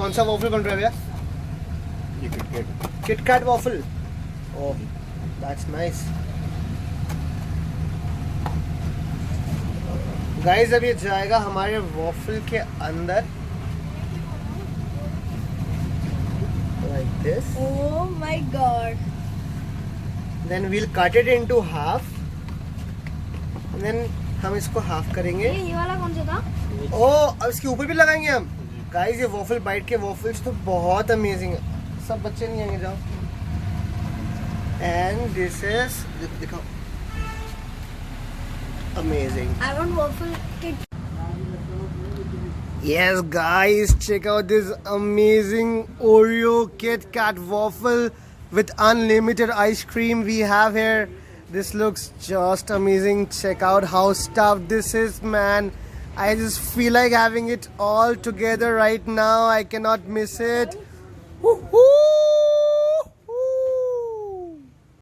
कौन सा वॉफल बन रहा है भैया? ये KitKat. KitKat waffle. Oh that's nice. Guys अब ये जाएगा हमारे वॉफल के अंदर like this. Oh my god. Then we'll cut it into half. And then हम इसको हाफ करेंगे। ये वाला कौन सा था? अब इसके ऊपर भी लगाएंगे हम। गाइस ये वॉफल बाइट के वॉफल्स तो बहुत अमेजिंग है। सब बच्चे नहीं आएंगे, जाओ। एंड दिस इज दिखाओ, amazing. I want waffle kit. Yes guys, check out this amazing Oreo Kit Kat waffle with unlimited ice cream we have here. This looks just amazing. Check out how stuffed this is, man. I just feel like having it all together right now. I cannot miss it.